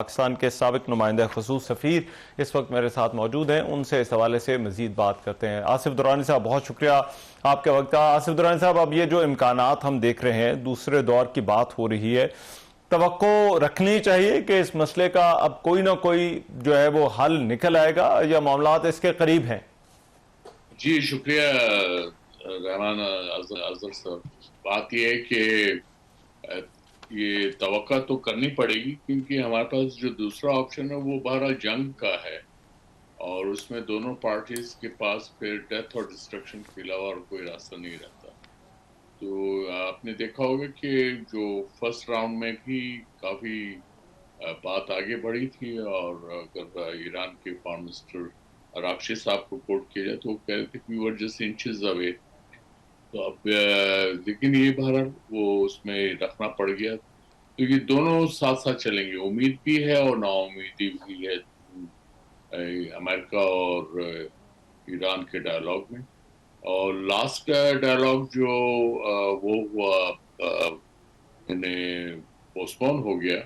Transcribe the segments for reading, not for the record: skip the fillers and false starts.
پاکستان کے سابق نمائندہ خصوص سفیر اس وقت میرے ساتھ موجود ہیں، ان سے اس حوالے سے مزید بات کرتے ہیں۔ آصف درانی صاحب، بہت شکریہ آپ کے وقت کا۔ آصف درانی صاحب، اب یہ جو امکانات ہم دیکھ رہے ہیں، دوسرے دور کی بات ہو رہی ہے، توقع رکھنی چاہیے کہ اس مسئلے کا اب کوئی نہ کوئی جو ہے وہ حل نکل آئے گا یا معاملات اس کے قریب ہیں؟ جی شکریہ رحمان اظہر صاحب۔ بات یہ ہے کہ یہ توقع تو کرنی پڑے گی، کیونکہ ہمارے پاس جو دوسرا آپشن ہے وہ بہرحال جنگ کا ہے، اور اس میں دونوں پارٹیز کے پاس پھر ڈیتھ اور ڈسٹرکشن کے علاوہ اور کوئی راستہ نہیں رہتا۔ تو آپ نے دیکھا ہوگا کہ جو فرسٹ راؤنڈ میں بھی کافی بات آگے بڑھی تھی، اور اگر ایران کے فارن منسٹر راکشی صاحب کو کوٹ کیا جائے تو وہ کہہ رہے تھے کہ we were just inches away۔ تو اب لیکن یہ بہرحال وہ اس میں رکھنا پڑ گیا، تو یہ دونوں ساتھ ساتھ چلیں گے۔ امید بھی ہے اور نا امیدی بھی ہے امریکہ اور ایران کے ڈائلاگ میں۔ اور لاسٹ ڈائلاگ جو وہ ہوا پوسٹپون ہو گیا،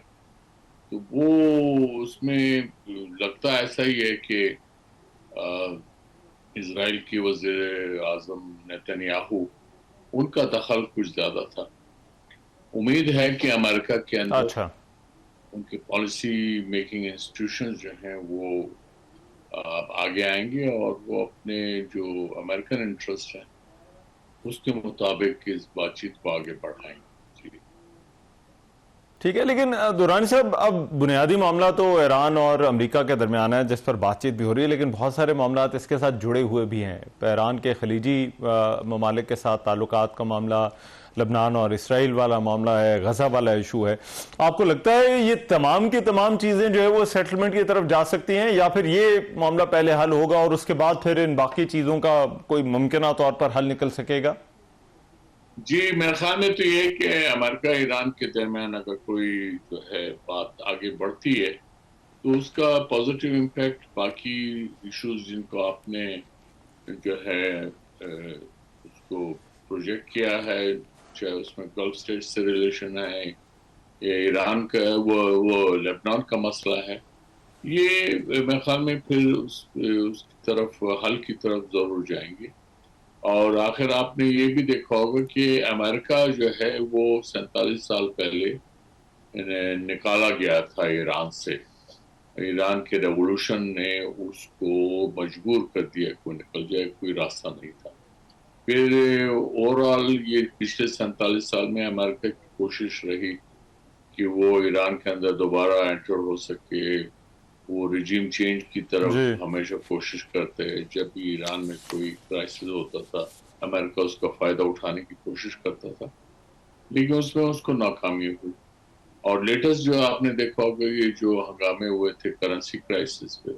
تو وہ اس میں لگتا ایسا ہی ہے کہ اسرائیل کی وزیر اعظم نیتنیاہو، ان کا دخل کچھ زیادہ تھا۔ امید ہے کہ امریکہ کے اندر ان کے پالیسی میکنگ انسٹیٹیوشنز جو ہیں وہ آگے آئیں گے، اور وہ اپنے جو امریکن انٹرسٹ ہیں اس کے مطابق اس بات چیت کو آگے بڑھائیں گے۔ ٹھیک ہے، لیکن درانی صاحب اب بنیادی معاملہ تو ایران اور امریکہ کے درمیان ہے جس پر بات چیت بھی ہو رہی ہے، لیکن بہت سارے معاملات اس کے ساتھ جڑے ہوئے بھی ہیں۔ ایران کے خلیجی ممالک کے ساتھ تعلقات کا معاملہ، لبنان اور اسرائیل والا معاملہ ہے، غزہ والا ایشو ہے۔ آپ کو لگتا ہے یہ تمام کی تمام چیزیں جو ہے وہ سیٹلمنٹ کی طرف جا سکتی ہیں، یا پھر یہ معاملہ پہلے حل ہوگا اور اس کے بعد پھر ان باقی چیزوں کا کوئی ممکنہ طور پر حل نکل سکے گا؟ جی میرے خیال میں تو یہ کہ امریکہ ایران کے درمیان اگر کوئی جو ہے بات آگے بڑھتی ہے تو اس کا پازیٹیو امپیکٹ باقی ایشوز جن کو آپ نے جو ہے اس کو پروجیکٹ کیا ہے، چاہے اس میں گلف اسٹیٹ سے ریلیشن ہے یا ایران کا وہ لیبنان کا مسئلہ ہے، یہ میرے خیال میں پھر اس کی طرف حل کی طرف ضرور جائیں گے۔ اور آخر آپ نے یہ بھی دیکھا ہوگا کہ امریکہ جو ہے وہ 47 سال پہلے نکالا گیا تھا ایران سے۔ ایران کے ریولوشن نے اس کو مجبور کر دیا کہ نکل جائے، کوئی راستہ نہیں تھا۔ پھر اوورآل یہ پچھلے 47 سال میں امریکہ کی کوشش رہی کہ وہ ایران کے اندر دوبارہ انٹر ہو سکے، وہ ریجیم چینج کی طرف ہمیشہ کوشش کرتے ہیں۔ جب بھی ایران میں کوئی کرائسس ہوتا تھا امریکہ اس کا فائدہ اٹھانے کی کوشش کرتا تھا، لیکن اس میں اس کو ناکامی ہوئی۔ اور لیٹسٹ جو آپ نے دیکھا ہوگا یہ جو ہنگامے ہوئے تھے کرنسی کرائسس پہ،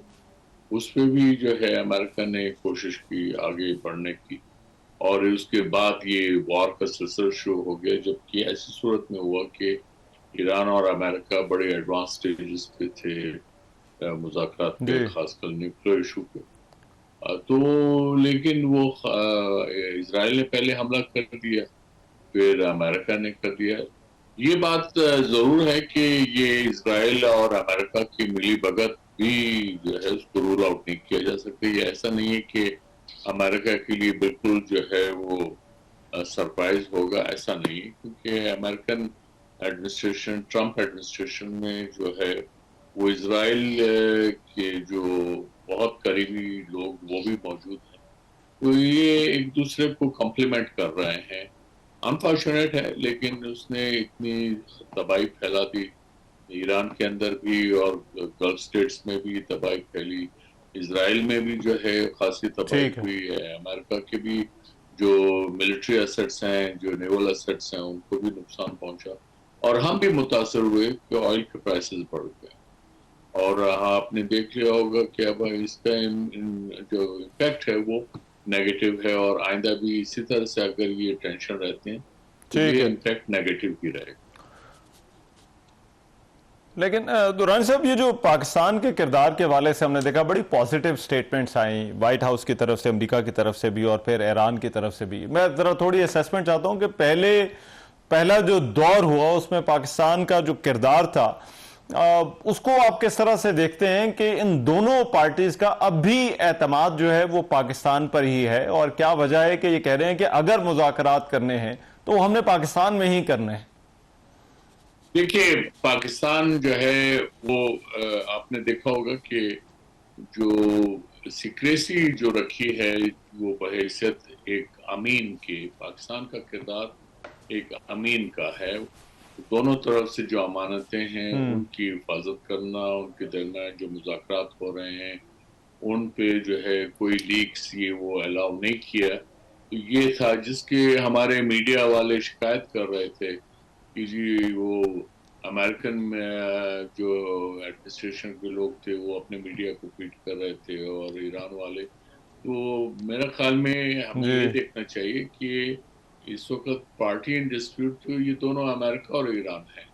اس پہ بھی جو ہے امریکہ نے کوشش کی آگے بڑھنے کی، اور اس کے بعد یہ وار کا سلسلہ شروع ہو گیا، جبکہ ایسی صورت میں ہوا کہ ایران اور امریکہ بڑے ایڈوانس سٹیجز پہ تھے مذاکرات پہ، خاص کر نیوکلیر ایشو پہ۔ تو لیکن وہ اسرائیل نے پہلے حملہ کر دیا، پھر امریکہ نے کر دیا۔ یہ بات ضرور ہے کہ یہ اسرائیل اور امریکہ کی ملی بھگت بھی جو ہے اس کو رول آؤٹ نہیں کیا جا سکتا۔ یہ ایسا نہیں ہے کہ امریکہ کے لیے بالکل جو ہے وہ سرپرائز ہوگا، ایسا نہیں ہے، کیونکہ امریکن ایڈمنسٹریشن، ٹرمپ ایڈمنسٹریشن میں جو ہے وہ اسرائیل کے جو بہت قریبی لوگ وہ بھی موجود ہیں، تو یہ ایک دوسرے کو کمپلیمنٹ کر رہے ہیں۔ انفارچونیٹ ہے، لیکن اس نے اتنی تباہی پھیلا دی ایران کے اندر بھی، اور گلف اسٹیٹس میں بھی تباہی پھیلی، اسرائیل میں بھی جو ہے خاصی تباہی ہوئی ہے، امریکہ کے بھی جو ملٹری ایسٹس ہیں، جو نیول ایسٹس ہیں، ان کو بھی نقصان پہنچا، اور ہم بھی متاثر ہوئے کہ آئل کے پرائسز بڑھ گئے۔ اور آپ نے دیکھ لیا ہوگا کہ اب اس کا جو امپیکٹ ہے وہ نیگیٹو ہے، اور آئندہ بھی اسی طرح سے اگر یہ ٹینشن رہتے ہیں تو یہ امپیکٹ نیگیٹو ہی رہے گا۔ لیکن درانی صاحب، یہ جو پاکستان کے کردار کے حوالے سے ہم نے دیکھا بڑی پازیٹیو سٹیٹمنٹس آئیں وائٹ ہاؤس کی طرف سے، امریکہ کی طرف سے بھی، اور پھر ایران کی طرف سے بھی۔ میں ذرا تھوڑی اسیسمنٹ چاہتا ہوں کہ پہلا جو دور ہوا اس میں پاکستان کا جو کردار تھا اس کو آپ کس طرح سے دیکھتے ہیں کہ ان دونوں پارٹیز کا اب بھی اعتماد جو ہے وہ پاکستان پر ہی ہے، اور کیا وجہ ہے کہ یہ کہہ رہے ہیں کہ اگر مذاکرات کرنے ہیں تو ہم نے پاکستان میں ہی کرنے ہیں؟ دیکھیے، پاکستان جو ہے وہ آپ نے دیکھا ہوگا کہ جو سیکریسی جو رکھی ہے وہ بحیثیت ایک امین کے، پاکستان کا کردار ایک امین کا ہے. دونوں طرف سے جو امانتیں ہیں ان کی حفاظت کرنا، ان کے درمیان جو مذاکرات ہو رہے ہیں ان پہ جو ہے کوئی لیکس یہ وہ الاؤ نہیں کیا. تو یہ تھا جس کے ہمارے میڈیا والے شکایت کر رہے تھے کہ جی وہ امریکن میں جو ایڈمنسٹریشن کے لوگ تھے وہ اپنے میڈیا کو فیڈ کر رہے تھے اور ایران والے. تو میرے خیال میں ہمیں یہ دیکھنا چاہیے کہ اس وقت پارٹی ان ڈسپیوٹ تو یہ دونوں امریکہ اور ایران ہیں.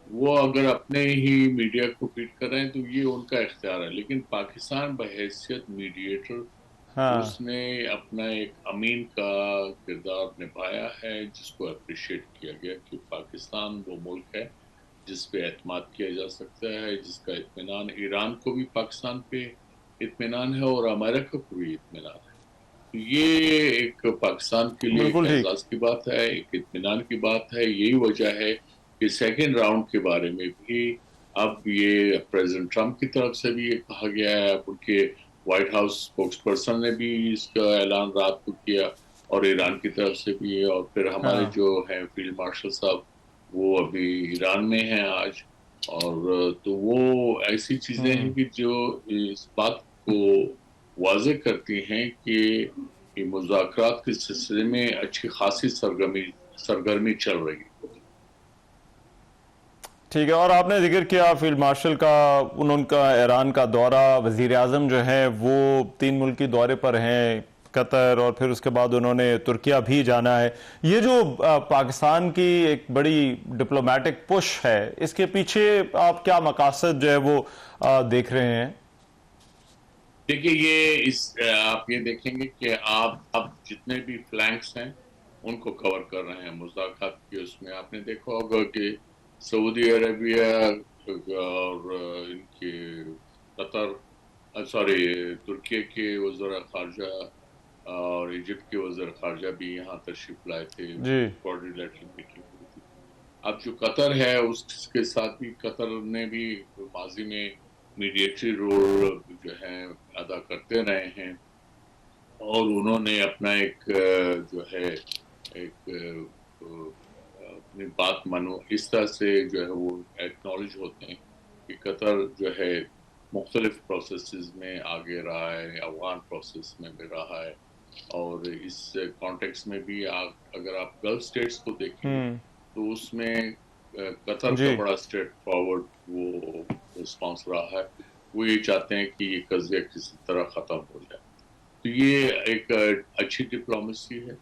وہ اگر اپنے ہی میڈیا کو فیڈ کر رہے ہیں تو یہ ان کا اختیار ہے، لیکن پاکستان بحیثیت میڈیٹر اس نے اپنا ایک امین کا کردار نبھایا ہے جس کو اپریشیٹ کیا گیا کہ پاکستان وہ ملک ہے جس پہ اعتماد کیا جا سکتا ہے، جس کا اطمینان ایران کو بھی پاکستان پہ اطمینان ہے اور امریکہ کو بھی اطمینان ہے. یہ ایک پاکستان کے لیے ایک اعزاز کی بات ہے، ایک اطمینان کی بات ہے. یہی وجہ ہے کہ سیکنڈ راؤنڈ کے بارے میں بھی اب یہ پریزیڈنٹ ٹرمپ کی طرف سے بھی یہ کہا گیا ہے، اب ان کے وائٹ ہاؤس اسپوکس پرسن نے بھی اس کا اعلان رات کو کیا اور ایران کی طرف سے بھی، اور پھر ہمارے جو ہیں فیلڈ مارشل صاحب وہ ابھی ایران میں ہیں آج. اور تو وہ ایسی چیزیں ہیں کہ جو اس بات کو واضح کرتی ہیں کہ مذاکرات کے سلسلے میں اچھی خاصی سرگرمی چل رہی ہے. ٹھیک ہے. اور آپ نے ذکر کیا فیلڈ مارشل کا، ان کا ایران کا دورہ، وزیر اعظم جو ہے وہ 3 ملکی دورے پر ہیں، قطر اور پھر اس کے بعد انہوں نے ترکیہ بھی جانا ہے. یہ جو پاکستان کی ایک بڑی ڈپلومیٹک پش ہے، اس کے پیچھے آپ کیا مقاصد جو ہے وہ دیکھ رہے ہیں؟ دیکھیے، یہ آپ یہ دیکھیں گے کہ آپ اب جتنے بھی فلینکس ہیں ان کو کور کر رہے ہیں مذاکرات کے. اس میں آپ نے دیکھا ہوگا کہ سعودی عربیہ اور ان کے ترکیے کے وزیر خارجہ اور ایجپٹ کے وزیر خارجہ بھی یہاں تشریف لائے تھے. کوارڈینیٹر میٹنگ ہوئی تھی. اب جو قطر ہے اس کے ساتھ بھی قطر نے بھی ماضی میں میڈیٹری رول جو ہے ادا کرتے رہے ہیں، اور انہوں نے اپنا ایک جو ہے ایک اپنی بات مانو اس طرح سے جو ہے وہ ایکنالج ہوتے ہیں کہ قطر جو ہے مختلف پروسیسز میں آگے رہا ہے، افغان پروسیس میں بھی رہا ہے، اور اس کانٹیکس میں بھی اگر آپ گلف اسٹیٹس کو دیکھیں تو اس میں قطر کا بڑا اسٹریٹ فارورڈ وہ رسپانس رہا ہے. وہ یہ چاہتے ہیں کہ یہ قضیہ کسی طرح ختم ہو جائے. تو یہ ایک اچھی ڈپلومیسی ہے.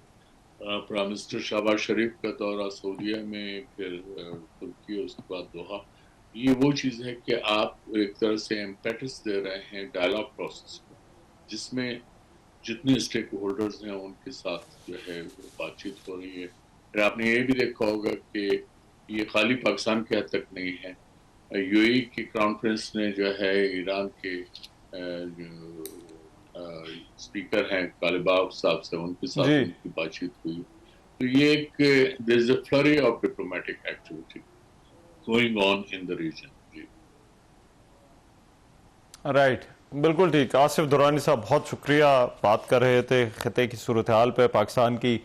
پرائم منسٹر شہباز شریف کا دورہ سعودیہ میں، پھر ترکی، اس کے بعد دوحہ، یہ وہ چیز ہے کہ آپ ایک طرح سے امپیٹس دے رہے ہیں ڈائلاگ پروسیس کو، جس میں جتنے اسٹیک ہولڈرز ہیں ان کے ساتھ جو ہے وہ بات چیت ہو رہی ہے. پھر آپ نے یہ بھی دیکھا ہوگا کہ یہ خالی پاکستان کے حد تک نہیں ہے. یو اے کی کراؤن پرنس نے جو ہے ایران کے اسپیکر ہیں غالباف صاحب سے، ان کے ساتھ ان کی بات چیت ہوئی. تو یہ ایک there is a flurry of diplomatic activity going on in the region. Right, بالکل ٹھیک. آصف درانی صاحب بہت شکریہ. بات کر رہے تھے خطے کی صورتحال پہ، پاکستان کی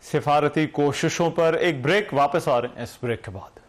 سفارتی کوششوں پر. ایک بریک، واپس آ رہے ہیں اس بریک کے بعد.